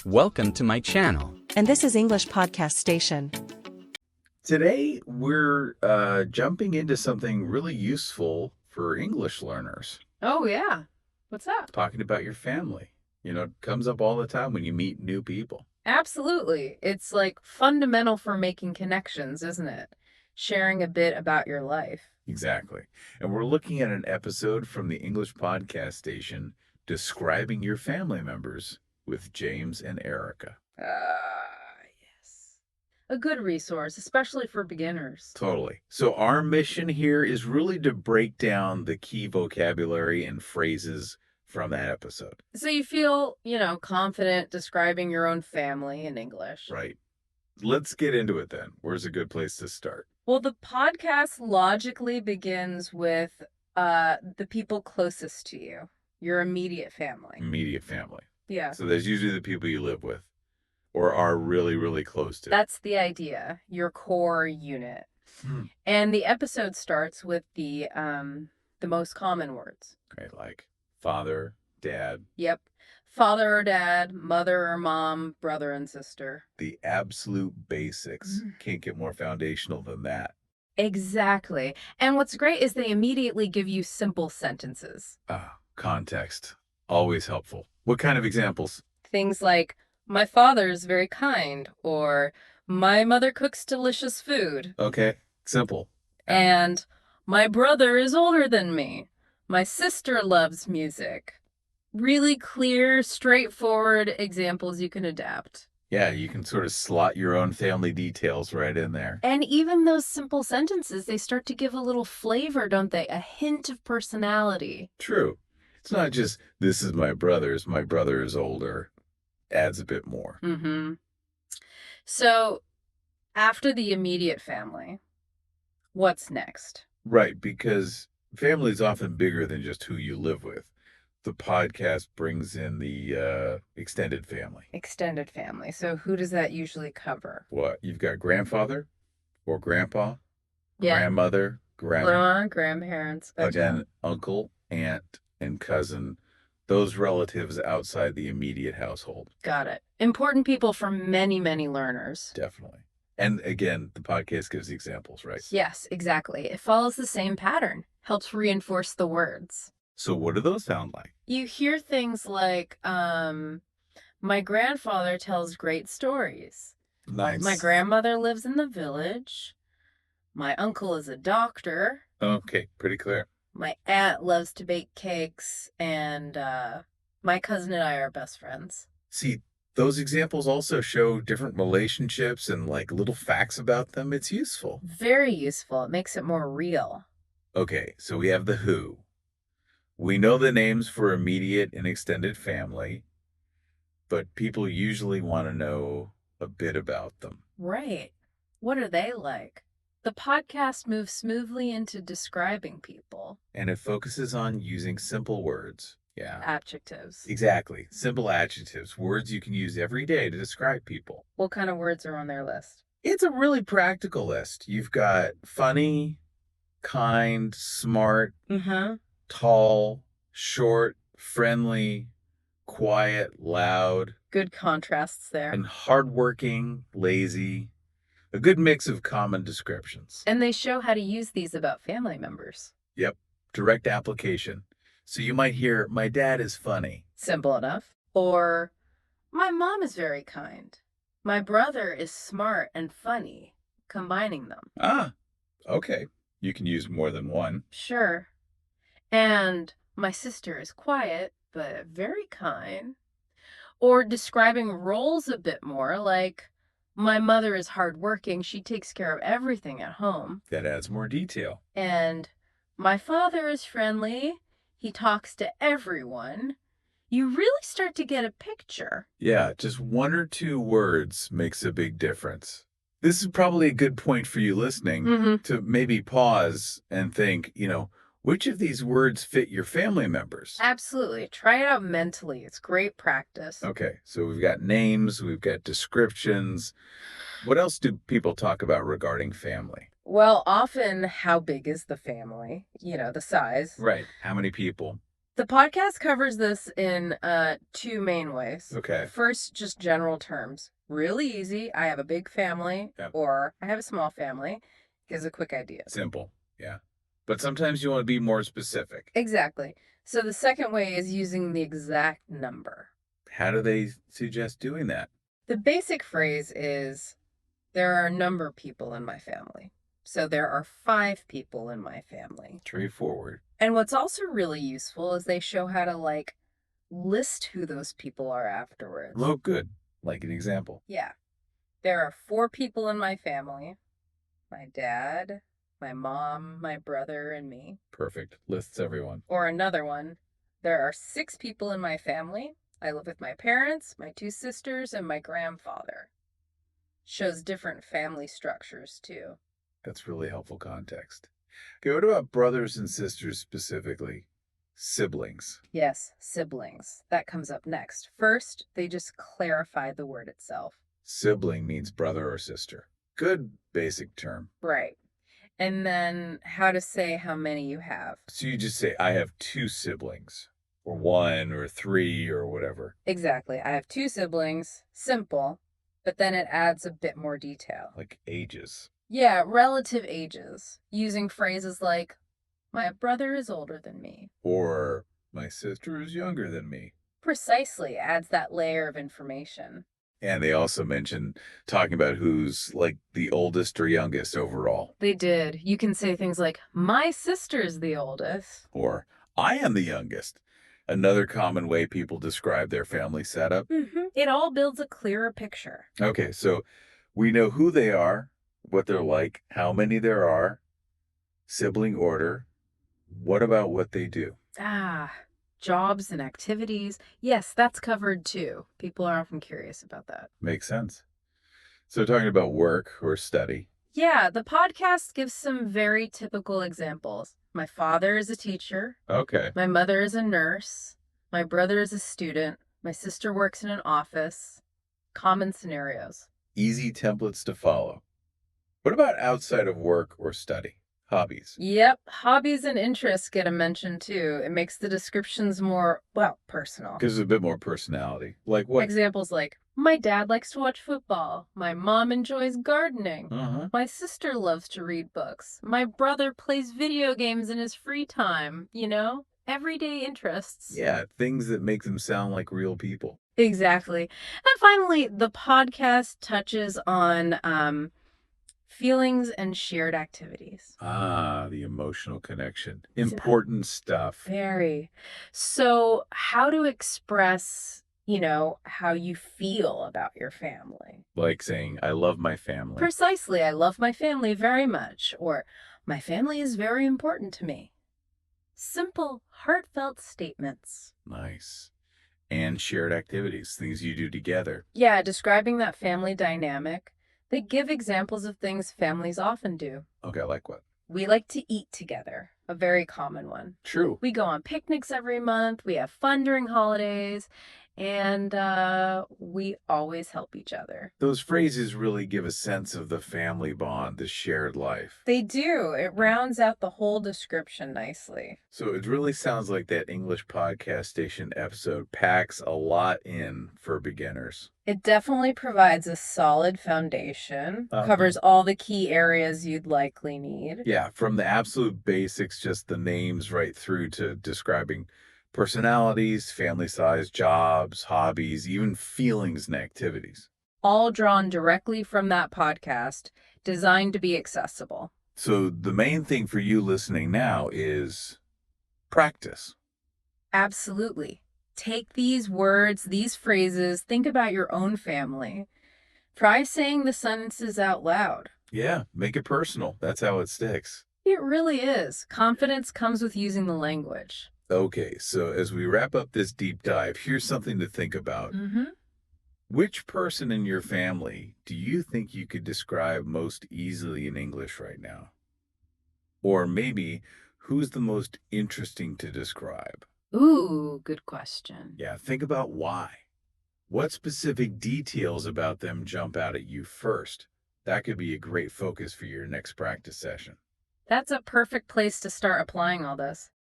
Welcome to my channel. And this is English Podcast Station. Today, we're jumping into something really useful for English learners. Oh, yeah. What's that? Talking about your family. You know, it comes up all the time when you meet new people. Absolutely. It's like fundamental for making connections, isn't it? Sharing a bit about your life. Exactly. And we're looking at an episode from the English Podcast Station, Describing Your Family Members with James and Erica. Yes. A good resource, especially for beginners. Totally. So our mission here is really to break down the key vocabulary and phrases from that episode. So you feel, confident describing your own family in English. Right. Let's get into it then. Where's a good place to start? Well, the podcast logically begins with the people closest to you, your immediate family. Immediate family. Yeah. So there's usually the people you live with or are really, really close to. That's the idea, your core unit. And the episode starts with the most common words. Okay, like father, dad. Yep. Father or dad, mother or mom, brother and sister. The absolute basics. Can't get more foundational than that. Exactly. And what's great is they immediately give you simple sentences. Context. Always helpful. What kind of examples? Things like, my father is very kind, or my mother cooks delicious food. Okay, simple. And my brother is older than me. My sister loves music. Really clear, straightforward examples you can adapt. Yeah, you can sort of slot your own family details right in there. And even those simple sentences, they start to give a little flavor, don't they? A hint of personality. True. It's not just, this is my brother is older. Adds a bit more. Mm-hmm. So, after the immediate family, what's next? Right, because family is often bigger than just who you live with. The podcast brings in the extended family. Extended family. So who does that usually cover? What? You've got grandfather or grandpa, Yeah. grandmother, grandma, grandparents. again, uncle, aunt, and cousin. Those relatives outside the immediate household. Got it. Important people for many, many learners. Definitely. And again, the podcast gives examples, right? Yes, exactly. It follows the same pattern. Helps reinforce the words. So what do those sound like? You hear things like, my grandfather tells great stories. Nice. My grandmother lives in the village. My uncle is a doctor. Okay, pretty clear. My aunt loves to bake cakes. And my cousin and I are best friends. See, those examples also show different relationships and like little facts about them. It's useful. Very useful. It makes it more real. Okay, so we have the who. We know the names for immediate and extended family, but people usually want to know a bit about them. Right. What are they like? The podcast moves smoothly into describing people. And it focuses on using simple words. Yeah. Adjectives. Exactly. Simple adjectives, words you can use every day to describe people. What kind of words are on their list? It's a really practical list. You've got funny, kind, smart, tall, short, friendly, quiet, loud. Good contrasts there. And hardworking, lazy. A good mix of common descriptions. And they show how to use these about family members. Yep. Direct application. So you might hear, my dad is funny. Simple enough. Or, my mom is very kind. My brother is smart and funny. Combining them. Okay. You can use more than one. Sure. And my sister is quiet, but very kind. Or describing roles a bit more, like, my mother is hardworking. She takes care of everything at home. That adds more detail. And my father is friendly. He talks to everyone. You really start to get a picture. Yeah, just one or two words makes a big difference. This is probably a good point for you listening to maybe pause and think, which of these words fit your family members? Absolutely. Try it out mentally. It's great practice. Okay, so we've got names, we've got descriptions. What else do people talk about regarding family? Well, often, how big is the family? The size. Right. How many people? The podcast covers this in two main ways. Okay. First, just general terms. Really easy. I have a big family, Yep. or I have a small family. Gives a quick idea. Simple. Yeah. But sometimes you want to be more specific. Exactly. So the second way is using the exact number. How do they suggest doing that? The basic phrase is, there are a number of people in my family. So there are 5 people in my family. Straightforward. And what's also really useful is they show how to list who those people are afterwards. Look good. Like an example. Yeah. There are 4 people in my family. My dad, my mom, my brother, and me. Perfect. Lists everyone. Or another one. There are 6 people in my family. I live with my parents, my 2 sisters, and my grandfather. Shows different family structures too. That's really helpful context. Okay, what about brothers and sisters specifically? Siblings. Yes, siblings. That comes up next. First, they just clarify the word itself. Sibling means brother or sister. Good basic term. Right. And then how to say how many you have. So you just say, I have 2 siblings, or 1 or 3 or whatever. Exactly. I have 2 siblings. Simple. But then it adds a bit more detail. Like ages. Yeah, relative ages. Using phrases like, my brother is older than me. Or my sister is younger than me. Precisely adds that layer of information. And they also mention talking about who's like the oldest or youngest overall. They did. You can say things like, my sister's the oldest. Or I am the youngest. Another common way people describe their family setup. It all builds a clearer picture. Okay, so we know who they are, what they're like, how many there are, sibling order. What about what they do? Jobs and activities. Yes, that's covered too. People are often curious about that. Makes sense. So talking about work or study. Yeah, the podcast gives some very typical examples. My father is a teacher. Okay. My mother is a nurse. My brother is a student. My sister works in an office. Common scenarios. Easy templates to follow. What about outside of work or study? Hobbies. Yep, hobbies and interests get a mention too. It makes the descriptions more, personal. Because there's a bit more personality. Like what? Examples like, my dad likes to watch football. My mom enjoys gardening. My sister loves to read books. My brother plays video games in his free time. Everyday interests. Yeah, things that make them sound like real people. Exactly. And finally, the podcast touches on feelings and shared activities. The emotional connection. Important stuff. Very. So how to express, how you feel about your family. Like saying, I love my family. Precisely. I love my family very much. Or, my family is very important to me. Simple, heartfelt statements. Nice. And shared activities, things you do together. Yeah, describing that family dynamic. They give examples of things families often do. Okay, like what? We like to eat together, a very common one. True. We go on picnics every month, we have fun during holidays, and we always help each other. Those phrases really give a sense of the family bond, the shared life. They do. It rounds out the whole description nicely. So it really sounds like that English podcast station episode packs a lot in for beginners. It definitely provides a solid foundation, covers all the key areas you'd likely need. Yeah, from the absolute basics, just the names, right through to describing personalities, family size, jobs, hobbies, even feelings and activities. All drawn directly from that podcast, designed to be accessible. So the main thing for you listening now is practice. Absolutely. Take these words, these phrases, think about your own family. Try saying the sentences out loud. Yeah, make it personal. That's how it sticks. It really is. Confidence comes with using the language. Okay, so as we wrap up this deep dive, here's something to think about. Which person in your family do you think you could describe most easily in English right now? Or maybe, who's the most interesting to describe? Ooh, good question. Yeah, think about why. What specific details about them jump out at you first? That could be a great focus for your next practice session. That's a perfect place to start applying all this.